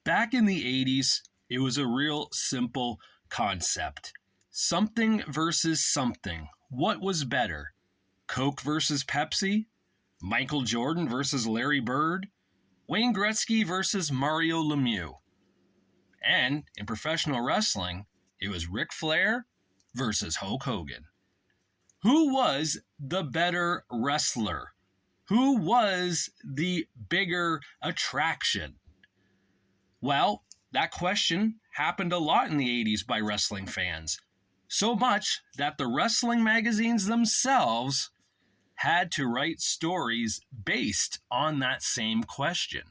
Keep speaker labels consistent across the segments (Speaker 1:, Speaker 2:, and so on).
Speaker 1: Back in the 80s, it was a real simple concept. Something versus something. What was better? Coke versus Pepsi? Michael Jordan versus Larry Bird? Wayne Gretzky versus Mario Lemieux? And in professional wrestling, it was Ric Flair versus Hulk Hogan. Who was the better wrestler? Who was the bigger attraction? Well, that question happened a lot in the 80s by wrestling fans. So much that the wrestling magazines themselves had to write stories based on that same question.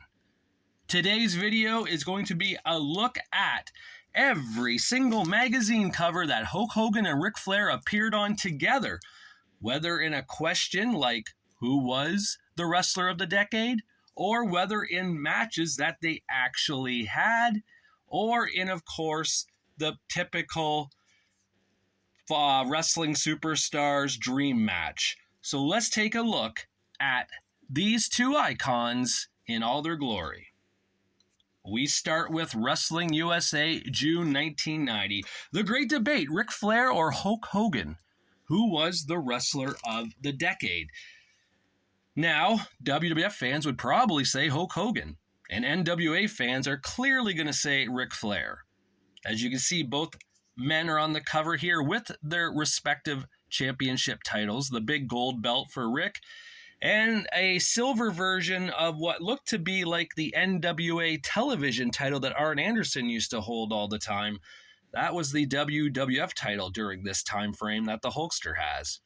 Speaker 1: Today's video is going to be a look at every single magazine cover that Hulk Hogan and Ric Flair appeared on together, whether in a question like who was the wrestler of the decade, or whether in matches that they actually had, or in, of course, the typical wrestling superstars dream match. So let's take a look at these two icons in all their glory. We start with Wrestling USA, June 1990. The great debate, Ric Flair or Hulk Hogan? Who was the wrestler of the decade? Now, WWF fans would probably say Hulk Hogan, and NWA fans are clearly going to say Ric Flair. As you can see, both men are on the cover here with their respective championship titles, the big gold belt for Ric, and a silver version of what looked to be like the NWA television title that Arn Anderson used to hold all the time. That was the WWF title during this time frame that the Hulkster has.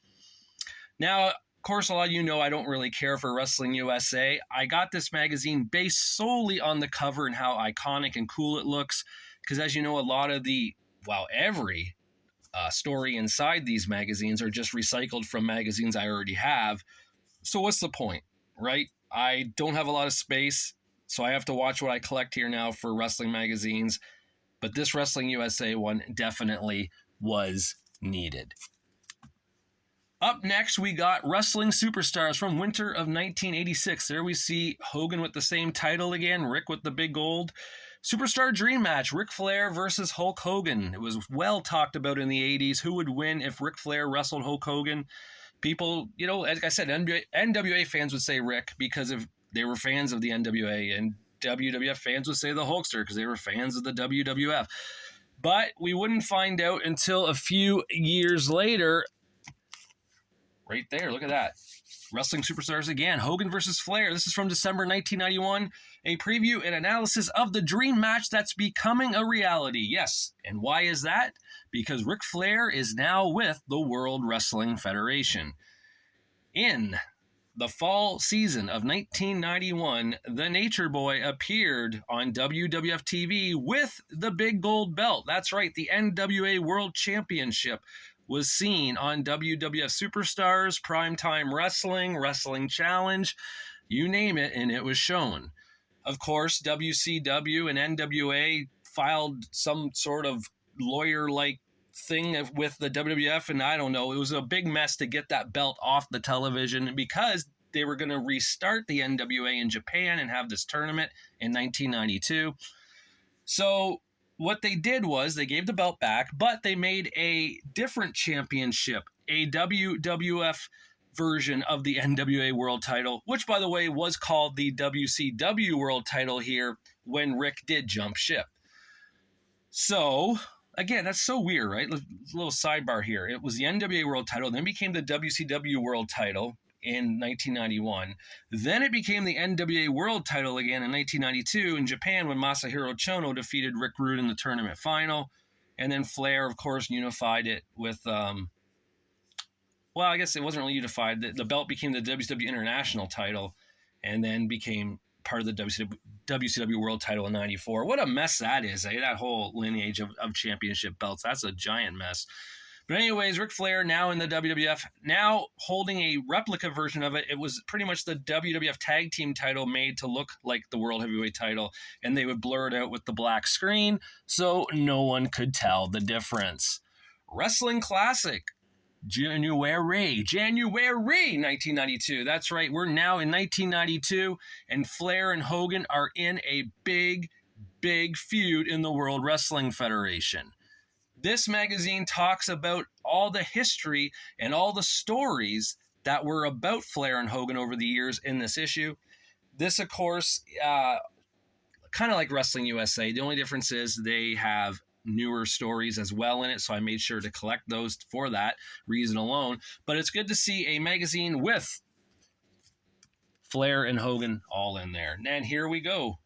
Speaker 1: Now, of course, a lot of you know I don't really care for Wrestling USA. I got this magazine based solely on the cover and how iconic and cool it looks, because as you know, a lot of every story inside these magazines are just recycled from magazines I already have. So what's the point, right? I don't have a lot of space, so I have to watch what I collect here now for wrestling magazines. But this Wrestling USA one definitely was needed. Up next, we got Wrestling Superstars from winter of 1986. There we see Hogan with the same title again, Ric with the big gold. Superstar Dream Match, Ric Flair versus Hulk Hogan. It was well talked about in the 80s. Who would win if Ric Flair wrestled Hulk Hogan? People, like I said, NWA fans would say Ric because they were fans of the NWA, and WWF fans would say the Hulkster because they were fans of the WWF. But we wouldn't find out until a few years later. Right there, look at that. Wrestling Superstars again, Hogan versus Flair. This is from December 1991. A preview and analysis of the dream match that's becoming a reality. Yes, and why is that? Because Ric Flair is now with the World Wrestling Federation. In the fall season of 1991, the Nature Boy appeared on WWF TV with the big gold belt. That's right, the NWA World Championship was seen on WWF Superstars, Primetime Wrestling, Wrestling Challenge, you name it, and it was shown. Of course, WCW and NWA filed some sort of lawyer-like thing with the WWF, and I don't know, it was a big mess to get that belt off the television because they were going to restart the NWA in Japan and have this tournament in 1992. So what they did was they gave the belt back, but they made a different championship, a WWF version of the NWA World title, which, by the way, was called the WCW World title here when Ric did jump ship. So, again, that's so weird, right? A little sidebar here. It was the NWA World title, then became the WCW World title in 1991. Then it became the NWA World title again in 1992 in Japan when Masahiro Chono defeated Rick Rude in the tournament final. And then Flair, of course, unified it with, I guess it wasn't really unified. The belt became the WCW International title and then became part of the WCW World title in 94. What a mess that is, eh? That whole lineage of championship belts. That's a giant mess. But anyways, Ric Flair now in the WWF, now holding a replica version of it. It was pretty much the WWF Tag Team title made to look like the World Heavyweight title, and they would blur it out with the black screen so no one could tell the difference. Wrestling Classic, January 1992. That's right, we're now in 1992, and Flair and Hogan are in a big big feud in the World Wrestling Federation. This magazine talks about all the history and all the stories that were about Flair and Hogan over the years in this issue. This, of course, kind of like Wrestling USA. The only difference is they have newer stories as well in it, so I made sure to collect those for that reason alone. But it's good to see a magazine with Flair and Hogan all in there. And here we go.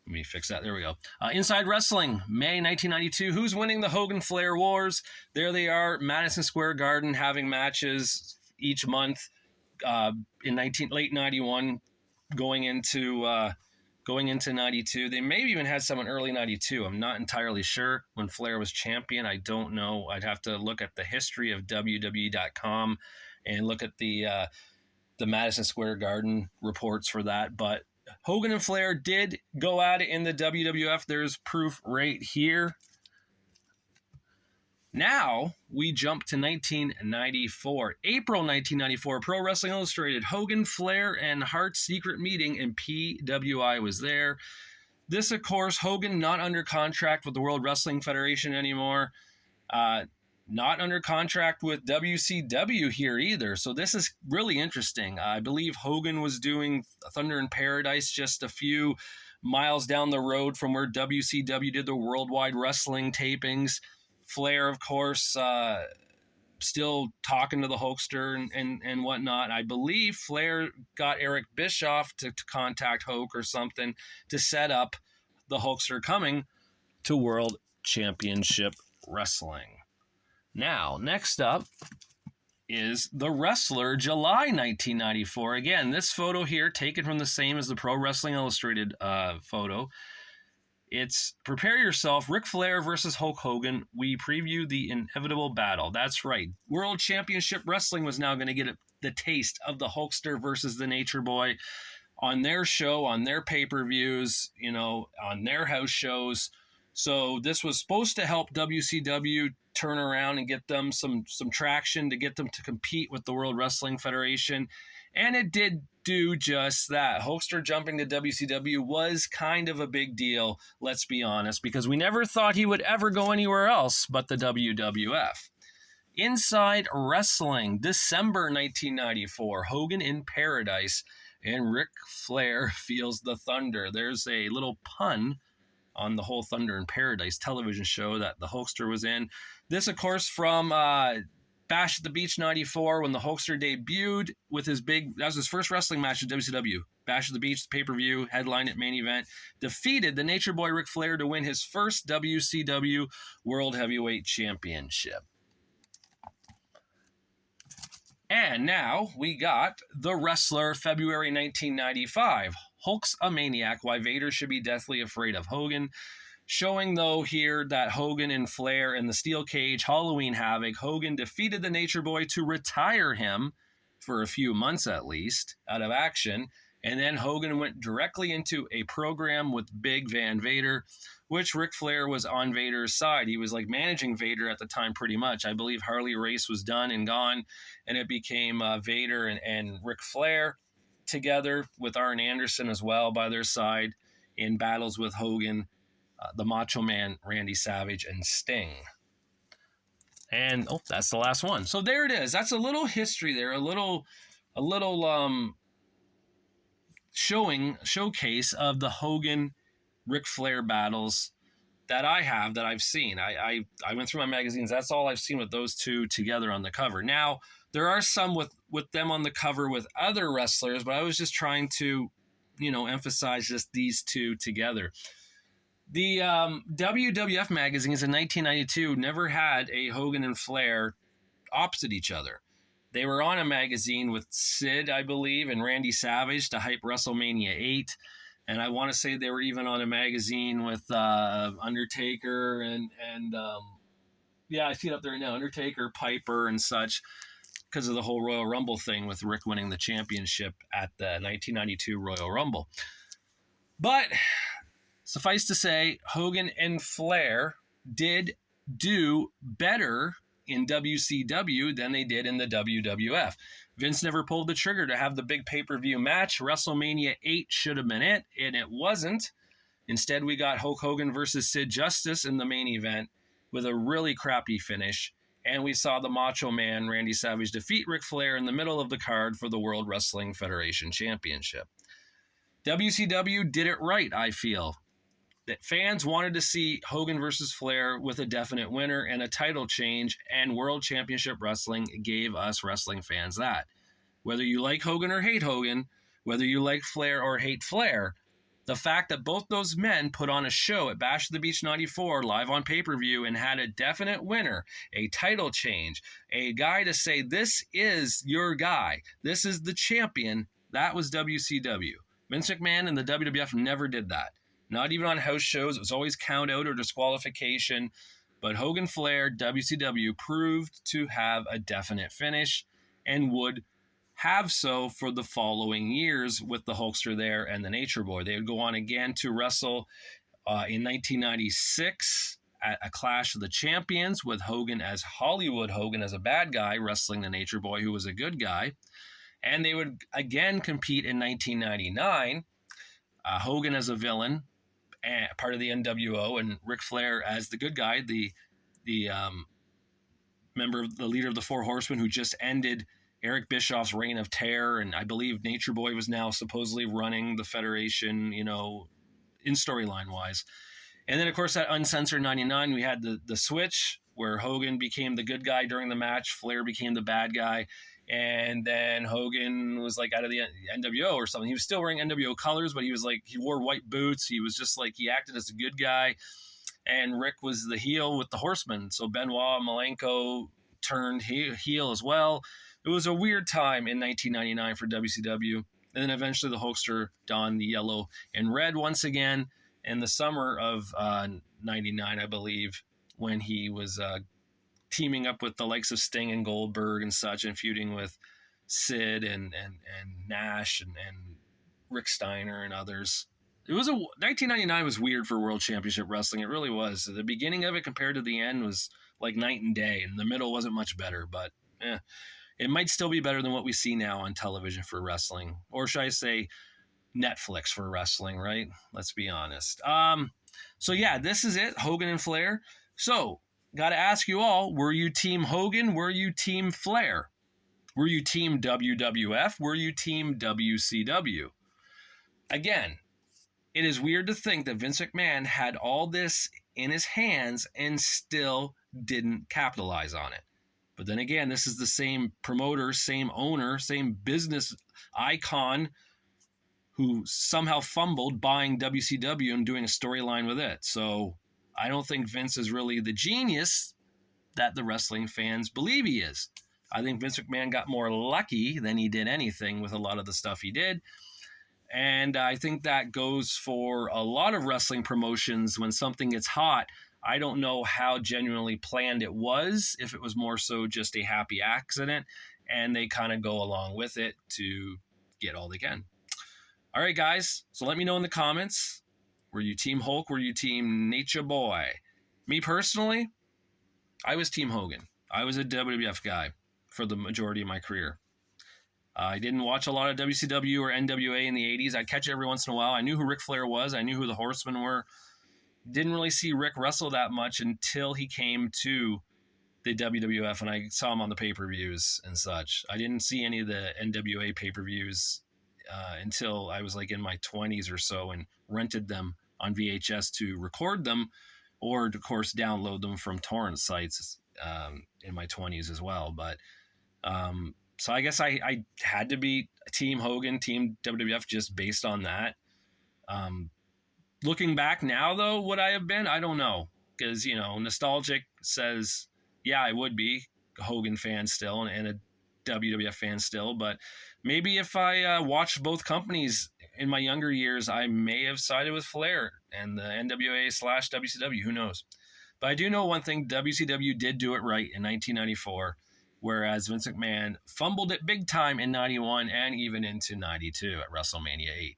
Speaker 1: Let me fix that. There we go. Inside Wrestling, May 1992. Who's winning the Hogan-Flair Wars? There they are, Madison Square Garden, having matches each month in late 91, going into 92. They maybe even had some in early 92. I'm not entirely sure when Flair was champion. I don't know. I'd have to look at the history of WWE.com and look at the Madison Square Garden reports for that. But Hogan and Flair did go at it in the WWF. There's proof right here. Now we jump to 1994. April 1994, Pro Wrestling Illustrated. Hogan, Flair, and Hart's secret meeting in PWI was there. This, of course, Hogan not under contract with the World Wrestling Federation anymore. Not under contract with WCW here either. So this is really interesting. I believe Hogan was doing Thunder in Paradise just a few miles down the road from where WCW did the Worldwide Wrestling tapings. Flair, of course, still talking to the Hulkster and whatnot. I believe Flair got Eric Bischoff to contact Hulk or something to set up the Hulkster coming to World Championship Wrestling. Now, next up is The Wrestler, July 1994. Again, this photo here, taken from the same as the Pro Wrestling Illustrated photo. It's prepare yourself, Ric Flair versus Hulk Hogan. We preview the inevitable battle. That's right. World Championship Wrestling was now going to get the taste of the Hulkster versus the Nature Boy on their show, on their pay-per-views, on their house shows. So this was supposed to help WCW turn around and get them some traction to get them to compete with the World Wrestling Federation. And it did do just that. Hulkster jumping to WCW was kind of a big deal, let's be honest, because we never thought he would ever go anywhere else but the WWF. Inside Wrestling, December 1994, Hogan in Paradise, and Ric Flair feels the thunder. There's a little pun on the whole Thunder in Paradise television show that the Hulkster was in. This, of course, from Bash at the Beach 94, when the Hulkster debuted with that was his first wrestling match at WCW. Bash at the Beach, pay-per-view, headlined at main event, defeated the Nature Boy Ric Flair to win his first WCW World Heavyweight Championship. And now we got The Wrestler, February 1995. Hulk's a maniac, why Vader should be deathly afraid of Hogan. Showing, though, here that Hogan and Flair in the steel cage Halloween Havoc, Hogan defeated the Nature Boy to retire him, for a few months at least, out of action. And then Hogan went directly into a program with Big Van Vader, which Ric Flair was on Vader's side. He was like managing Vader at the time pretty much. I believe Harley Race was done and gone, and it became Vader and Ric Flair together with Arn Anderson as well by their side in battles with Hogan, the Macho Man, Randy Savage, and Sting. And that's the last one. So there it is. That's a little history there, a little showcase of the Hogan Ric Flair battles that I've seen. I went through my magazines. That's all I've seen with those two together on the cover. Now, there are some with them on the cover with other wrestlers, but I was just trying to, emphasize just these two together. The WWF magazines in 1992 never had a Hogan and Flair opposite each other. They were on a magazine with Sid, I believe, and Randy Savage to hype WrestleMania 8. And I want to say they were even on a magazine with Undertaker and I see it up there now, Undertaker, Piper, and such, because of the whole Royal Rumble thing with Rick winning the championship at the 1992 Royal Rumble. But suffice to say, Hogan and Flair did do better in WCW than they did in the WWF. Vince never pulled the trigger to have the big pay-per-view match. WrestleMania 8 should have been it, and it wasn't. Instead, we got Hulk Hogan versus Sid Justice in the main event with a really crappy finish. And we saw the Macho Man, Randy Savage, defeat Ric Flair in the middle of the card for the World Wrestling Federation Championship. WCW did it right, I feel. That fans wanted to see Hogan versus Flair with a definite winner and a title change, and World Championship Wrestling gave us wrestling fans that. Whether you like Hogan or hate Hogan, whether you like Flair or hate Flair, the fact that both those men put on a show at Bash of the Beach 94 live on pay-per-view and had a definite winner, a title change, a guy to say, this is your guy, this is the champion, that was WCW. Vince McMahon and the WWF never did that. Not even on house shows. It was always count out or disqualification. But Hogan Flair, WCW, proved to have a definite finish and would have so for the following years with the Hulkster there and the Nature Boy. They would go on again to wrestle in 1996 at a Clash of the Champions with Hogan as Hollywood Hogan as a bad guy, wrestling the Nature Boy, who was a good guy. And they would again compete in 1999, Hogan as a villain, part of the NWO, and Ric Flair as the good guy, the member, the leader of the Four Horsemen, who just ended Eric Bischoff's reign of terror, and I believe Nature Boy was now supposedly running the Federation, in storyline wise. And then, of course, at Uncensored 99, we had the switch where Hogan became the good guy during the match, Flair became the bad guy, and then Hogan was like out of the NWO or something. He was still wearing NWO colors, but he wore white boots. He was just like, he acted as a good guy. And Rick was the heel with the Horsemen. So Benoit Malenko turned heel as well. It was a weird time in 1999 for WCW. And then eventually the Hulkster donned the yellow and red once again in the summer of 99, I believe, when he was teaming up with the likes of Sting and Goldberg and such, and feuding with Sid and Nash and Rick Steiner and others. 1999 was weird for World Championship Wrestling. It really was. The beginning of it compared to the end was like night and day, and the middle wasn't much better, but it might still be better than what we see now on television for wrestling, or should I say Netflix for wrestling, right? Let's be honest. So yeah, this is it, Hogan and Flair. So got to ask you all, were you Team Hogan? Were you Team Flair? Were you Team WWF? Were you Team WCW? Again, it is weird to think that Vince McMahon had all this in his hands and still didn't capitalize on it. But then again, this is the same promoter, same owner, same business icon who somehow fumbled buying WCW and doing a storyline with it. So I don't think Vince is really the genius that the wrestling fans believe he is. I think Vince McMahon got more lucky than he did anything with a lot of the stuff he did. And I think that goes for a lot of wrestling promotions. When something gets hot, I don't know how genuinely planned it was, if it was more so just a happy accident, and they kind of go along with it to get all they can. All right, guys, so let me know in the comments. Were you Team Hulk? Were you Team Nature Boy? Me personally, I was Team Hogan. I was a WWF guy for the majority of my career. I didn't watch a lot of WCW or NWA in the 80s. I'd catch it every once in a while. I knew who Ric Flair was. I knew who the Horsemen were. Didn't really see Rick wrestle that much until he came to the WWF, and I saw him on the pay-per-views and such. I didn't see any of the NWA pay-per-views until I was like in my 20s or so, and rented them on VHS to record them, or of course download them from torrent sites in my 20s as well. But so I guess I had to be Team Hogan, Team WWF, just based on that. Looking back now, though, would I have been? I don't know, because nostalgic says, yeah, I would be a Hogan fan still and a WWF fan still, but maybe if I watched both companies in my younger years, I may have sided with Flair and the NWA/WCW. Who knows? But I do know one thing: WCW did do it right in 1994, whereas Vince McMahon fumbled it big time in 91 and even into 92 at WrestleMania 8.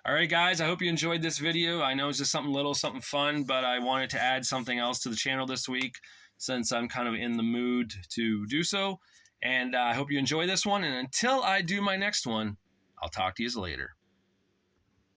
Speaker 1: All right, guys, I hope you enjoyed this video. I know it's just something fun, but I wanted to add something else to the channel this week since I'm kind of in the mood to do so. And I hope you enjoy this one. And until I do my next one, I'll talk to you later.